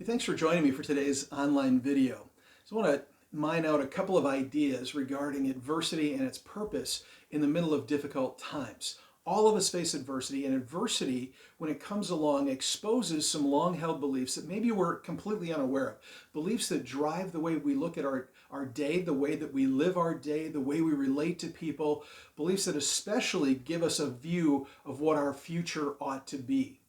Hey, thanks for joining me for today's online video. So I want to mine out a couple of ideas regarding adversity and its purpose in the middle of difficult times. All of us face adversity, and adversity, when it comes along, exposes some long-held beliefs that maybe we're completely unaware of. Beliefs that drive the way we look at our day, the way that we live our day, the way we relate to people. Beliefs that especially give us a view of what our future ought to be.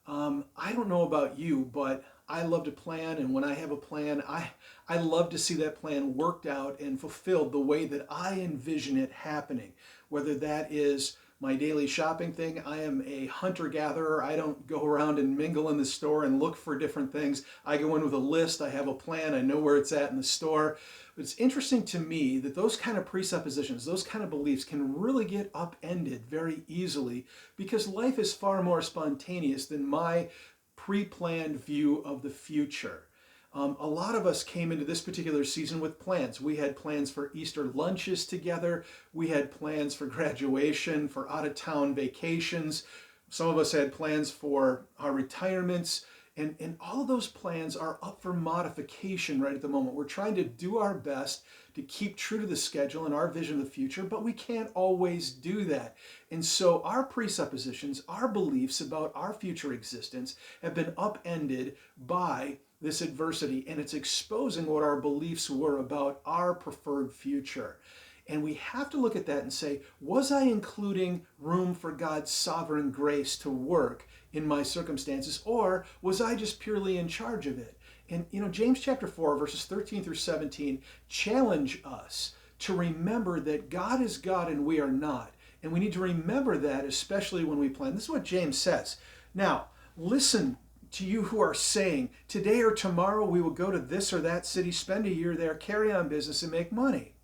I don't know about you, but I love to plan, and when I have a plan, I love to see that plan worked out and fulfilled the way that I envision it happening. Whether that is my daily shopping thing, I am a hunter-gatherer. I don't go around and mingle in the store and look for different things. I go in with a list, I have a plan, I know where it's at in the store. But it's interesting to me that those kind of presuppositions, those kind of beliefs can really get upended very easily because life is far more spontaneous than my pre-planned view of the future. A lot of us came into this particular season with plans. We had plans for Easter lunches together. We had plans for graduation, for out-of-town vacations. Some of us had plans for our retirements. And all of those plans are up for modification right at the moment. We're trying to do our best to keep true to the schedule and our vision of the future, but we can't always do that. And so our presuppositions, our beliefs about our future existence have been upended by this adversity, and it's exposing what our beliefs were about our preferred future. And we have to look at that and say, was I including room for God's sovereign grace to work in my circumstances, or was I just purely in charge of it? And James chapter 4, verses 13 through 17 challenge us to remember that God is God and we are not. And we need to remember that, especially when we plan. This is what James says. Now, listen to you who are saying, today or tomorrow we will go to this or that city, spend a year there, carry on business, and make money.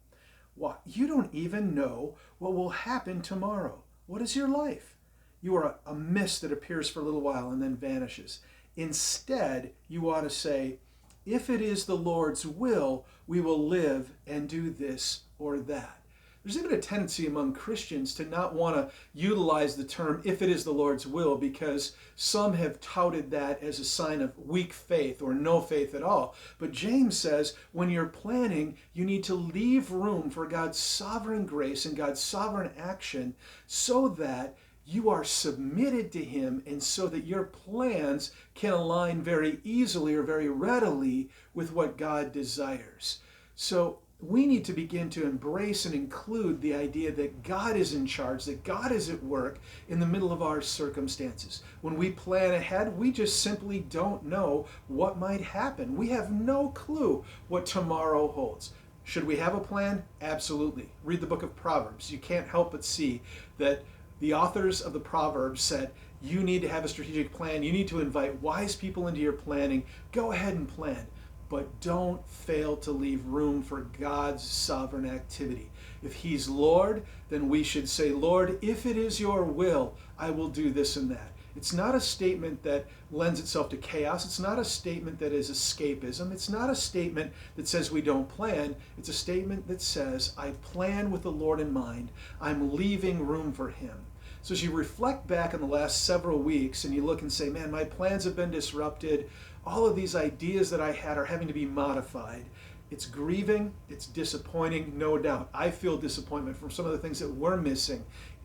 Well, you don't even know what will happen tomorrow. What is your life? You are a mist that appears for a little while and then vanishes. Instead, you ought to say, if it is the Lord's will, we will live and do this or that. There's even a tendency among Christians to not want to utilize the term, if it is the Lord's will, because some have touted that as a sign of weak faith or no faith at all. But James says, when you're planning, you need to leave room for God's sovereign grace and God's sovereign action so that you are submitted to Him and so that your plans can align very easily or very readily with what God desires. So we need to begin to embrace and include the idea that God is in charge, that God is at work in the middle of our circumstances. When we plan ahead, we just simply don't know what might happen. We have no clue what tomorrow holds. Should we have a plan? Absolutely. Read the book of Proverbs. You can't help but see that the authors of the Proverbs said, you need to have a strategic plan. You need to invite wise people into your planning. Go ahead and plan. But don't fail to leave room for God's sovereign activity. If He's Lord, then we should say, Lord, if it is your will, I will do this and that. It's not a statement that lends itself to chaos. It's not a statement that is escapism. It's not a statement that says we don't plan. It's a statement that says, I plan with the Lord in mind. I'm leaving room for Him. So as you reflect back on the last several weeks and you look and say, man, my plans have been disrupted. All of these ideas that I had are having to be modified. It's grieving, it's disappointing, no doubt. I feel disappointment from some of the things that we're missing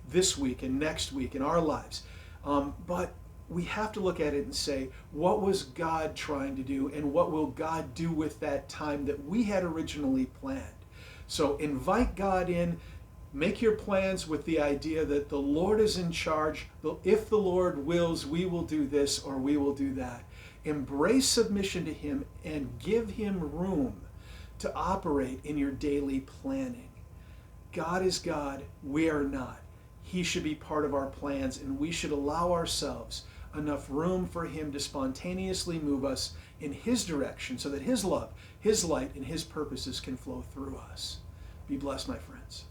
this week and next week in our lives. But we have to look at it and say, what was God trying to do and what will God do with that time that we had originally planned? So invite God in. Make your plans with the idea that the Lord is in charge. If the Lord wills, we will do this or we will do that. Embrace submission to Him and give Him room to operate in your daily planning. God is God, we are not. He should be part of our plans, and we should allow ourselves enough room for Him to spontaneously move us in His direction so that His love, His light, and His purposes can flow through us. Be blessed, my friends.